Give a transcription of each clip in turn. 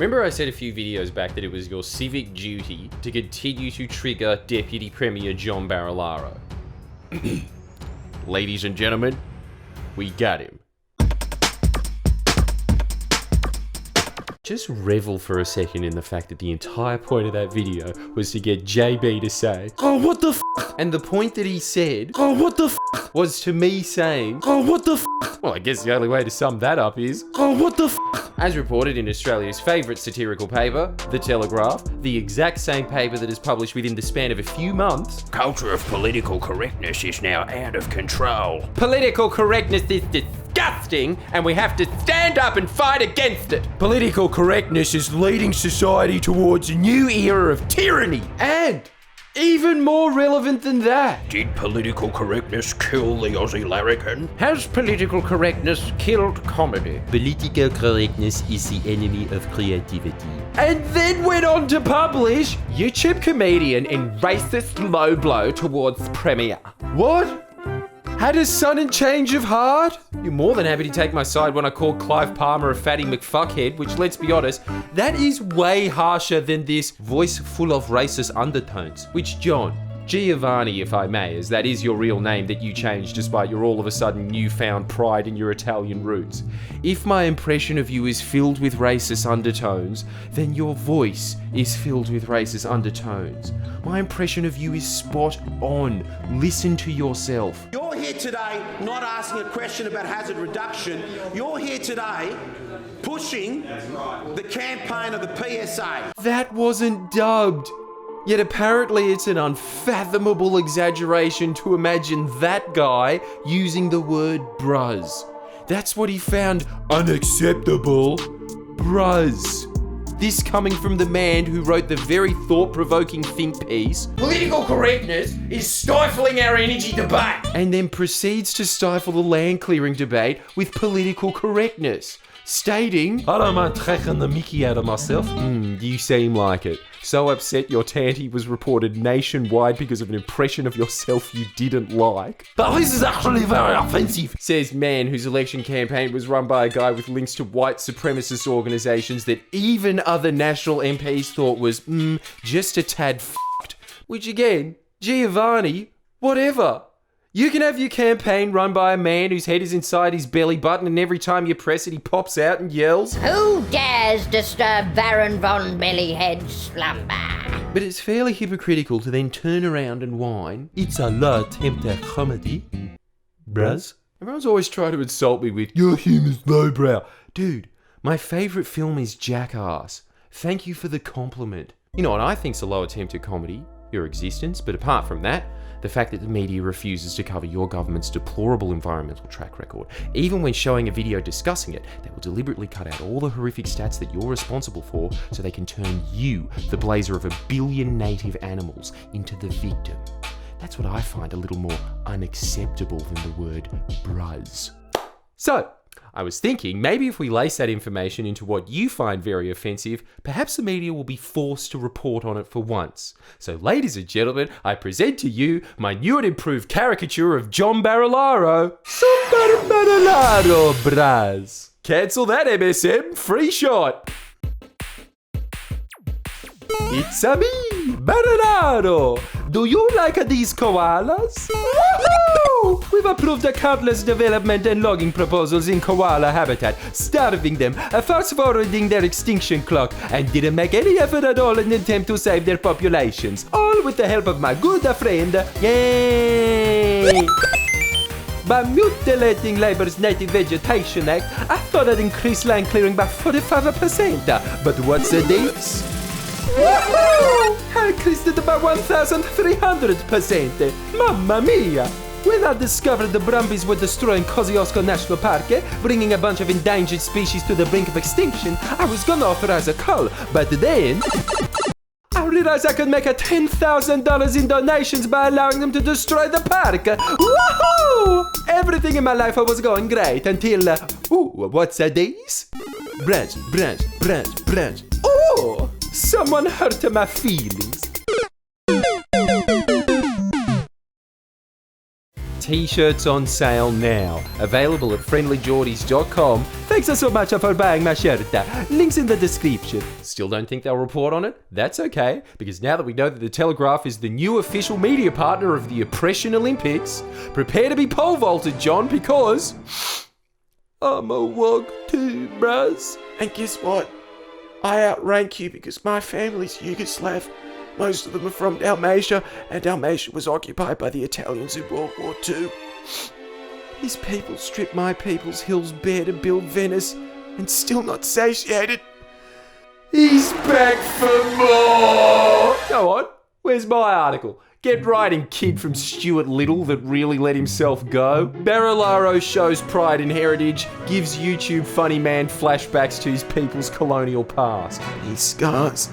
Remember I said a few videos back that it was your civic duty to continue to trigger Deputy Premier John Barilaro. Ladies and gentlemen, we got him. Just revel for a second in the fact that the entire point of that video was to get JB to say, "Oh, what the f?" And the point that he said, "Oh, what the f?" was to me saying, "Oh, what the f?" Well, I guess the only way to sum that up is, "Oh, what the f?" As reported in Australia's favourite satirical paper, The Telegraph, the exact same paper that is published within the span of a few months, culture of political correctness is now out of control. Political correctness is disgusting, and we have to stand up and fight against it. Political correctness is leading society towards a new era of tyranny. And even more relevant than that, did political correctness kill the Aussie larrikin? Has political correctness killed comedy? Political correctness is the enemy of creativity. And then went on to publish YouTube comedian in racist low blow towards Premier. What? Had a sudden change of heart? You're more than happy to take my side when I call Clive Palmer a fatty McFuckhead, which, let's be honest, that is way harsher than this voice full of racist undertones. Which, John, Giovanni, if I may, as that is your real name that you changed despite your all of a sudden newfound pride in your Italian roots. If my impression of you is filled with racist undertones, then your voice is filled with racist undertones. My impression of you is spot on. Listen to yourself. You're here today not asking a question about hazard reduction. You're here today pushing the campaign of the PSA. That wasn't dubbed. Yet apparently it's an unfathomable exaggeration to imagine that guy using the word bruz. That's what he found unacceptable. Bruz. This coming from the man who wrote the very thought-provoking think piece, "Political correctness is stifling our energy debate," and then proceeds to stifle the land clearing debate with political correctness, stating, I don't mind taking the mickey out of myself. You seem like it. So upset your tanty was reported nationwide because of an impression of yourself you didn't like. But this is actually very offensive. Says man whose election campaign was run by a guy with links to white supremacist organisations that even other national MPs thought was, just a tad f***ed. Which again, Giovanni, whatever. You can have your campaign run by a man whose head is inside his belly button and every time you press it he pops out and yells, "Who dares disturb Baron von Bellyhead's slumber?" But it's fairly hypocritical to then turn around and whine, It's a low attempt at comedy. Bruz? Everyone's always tried to insult me with, "Your humour's lowbrow." Dude, my favourite film is Jackass. Thank you for the compliment. You know what I think's a low attempt at comedy? Your existence, but apart from that, the fact that the media refuses to cover your government's deplorable environmental track record. Even when showing a video discussing it, they will deliberately cut out all the horrific stats that you're responsible for so they can turn you, the blazer of 1 billion native animals, into the victim. That's what I find a little more unacceptable than the word bruz. So, I was thinking, maybe if we lace that information into what you find very offensive, perhaps the media will be forced to report on it for once. So, ladies and gentlemen, I present to you my new and improved caricature of John Barilaro. Somebody Barilaro, braz. Cancel that, MSM. Free shot. It's a me, Barilaro. Do you like these koalas? Woohoo! We've approved the countless development and logging proposals in koala habitat, starving them, fast-forwarding their extinction clock, and didn't make any effort at all in an attempt to save their populations. All with the help of my good friend, yay! By mutilating Labour's Native Vegetation Act, I thought I'd increase land clearing by 45%. But what's the dates? Woohoo! I increased it by 1,300%. Mamma mia! When I discovered the Brumbies were destroying Kosciuszko National Park, bringing a bunch of endangered species to the brink of extinction, I was gonna authorize a cull, but then I realized I could make $10,000 in donations by allowing them to destroy the park. Woohoo! Everything in my life was going great until, what's this? Branch. Oh! Someone hurt my feelings. t-shirts on sale now. Available at friendlyjordies.com. Thanks so much for buying my shirt. Links in the description. Still don't think they'll report on it? That's okay, because now that we know that the Telegraph is the new official media partner of the Oppression Olympics, prepare to be pole vaulted, John, because I'm a wog too, bros. And guess what? I outrank you because my family's Yugoslav. Most of them are from Dalmatia, and Dalmatia was occupied by the Italians in World War II. These people stripped my people's hills bare to build Venice, and still not satiated. He's back for more! Go on, where's my article? Get writing, kid from Stuart Little that really let himself go. Barilaro shows pride in heritage, gives YouTube funny man flashbacks to his people's colonial past. These scars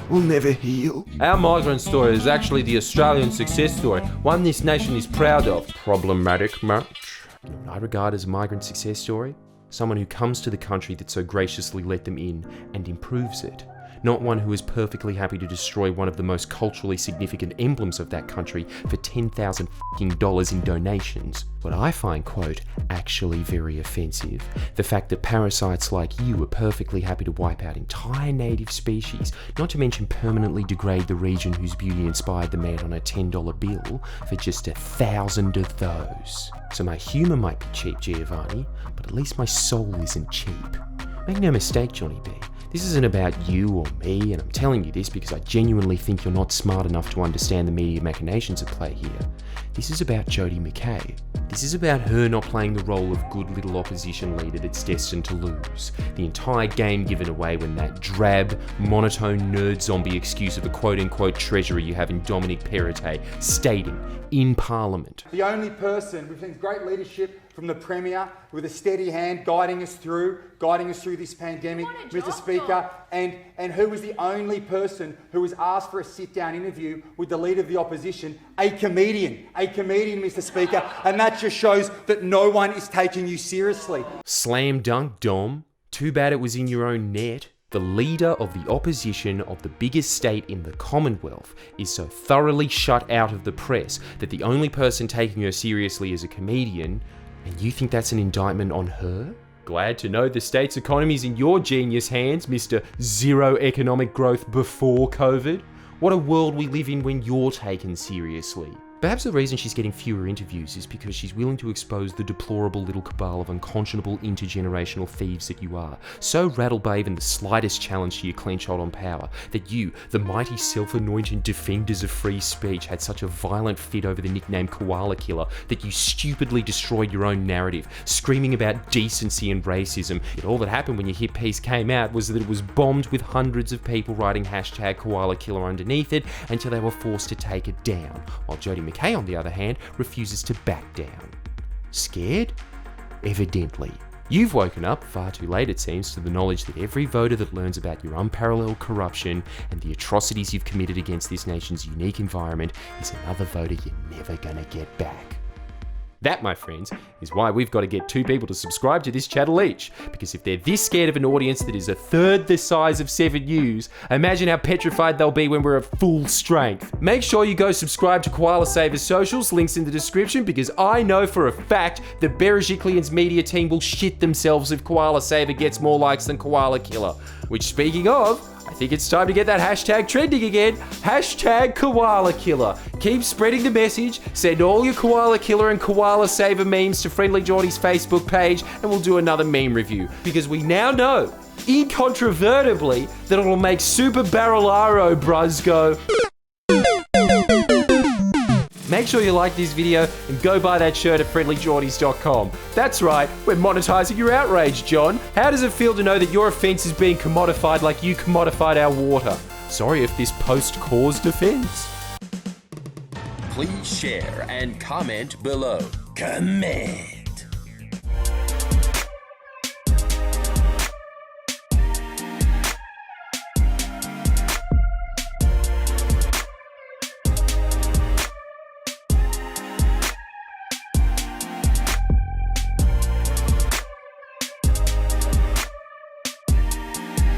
will never heal. Our migrant story is actually the Australian success story, one this nation is proud of. Problematic much? You know what I regard as a migrant success story? Someone who comes to the country that so graciously let them in and improves it. Not one who is perfectly happy to destroy one of the most culturally significant emblems of that country for $10,000 in donations. What I find, quote, actually very offensive, the fact that parasites like you are perfectly happy to wipe out entire native species, not to mention permanently degrade the region whose beauty inspired the man on a $10 bill for just 1,000 of those. So my humour might be cheap, Giovanni, but at least my soul isn't cheap. Make no mistake, Johnny B. This isn't about you or me, and I'm telling you this because I genuinely think you're not smart enough to understand the media machinations at play here. This is about Jodie McKay. This is about her not playing the role of good little opposition leader that's destined to lose. The entire game given away when that drab, monotone nerd zombie excuse of a quote-unquote treasurer you have in Dominic Perrottet stating in Parliament. The only person with great leadership from the Premier with a steady hand guiding us through this pandemic, Mr. Speaker, and who was the only person who was asked for a sit-down interview with the Leader of the Opposition, a comedian, Mr. Speaker, and that just shows that no one is taking you seriously. Slam dunk, Dom. Too bad it was in your own net. The Leader of the Opposition of the biggest state in the Commonwealth is so thoroughly shut out of the press that the only person taking her seriously is a comedian, and you think that's an indictment on her? Glad to know the state's economy is in your genius hands, Mr. Zero Economic Growth before COVID. What a world we live in when you're taken seriously. Perhaps the reason she's getting fewer interviews is because she's willing to expose the deplorable little cabal of unconscionable intergenerational thieves that you are, so rattled by even the slightest challenge to your clean shot on power, that you, the mighty self-anointed defenders of free speech, had such a violent fit over the nickname Koala Killer that you stupidly destroyed your own narrative, screaming about decency and racism. Yet all that happened when your hit piece came out was that it was bombed with hundreds of people writing hashtag Koala Killer underneath it until they were forced to take it down, while Jodie McKay, on the other hand, refuses to back down. Scared? Evidently. You've woken up, far too late it seems, to the knowledge that every voter that learns about your unparalleled corruption and the atrocities you've committed against this nation's unique environment is another voter you're never gonna get back. That, my friends, is why we've got to get 2 people to subscribe to this channel each. Because if they're this scared of an audience that is a third the size of 7 News, imagine how petrified they'll be when we're at full strength. Make sure you go subscribe to Koala Saver's socials, links in the description, because I know for a fact that Berejiklian's media team will shit themselves if Koala Saver gets more likes than Koala Killer. Which, speaking of, I think it's time to get that hashtag trending again. Hashtag Koala Killer. Keep spreading the message. Send all your Koala Killer and Koala Saver memes to Friendlyjordies' Facebook page and we'll do another meme review. Because we now know, incontrovertibly, that it'll make Super Barilaro bruz go. Make sure you like this video and go buy that shirt at friendlyjordies.com. That's right, we're monetizing your outrage, John. How does it feel to know that your offense is being commodified like you commodified our water? Sorry if this post caused offense. Please share and comment below. Comment.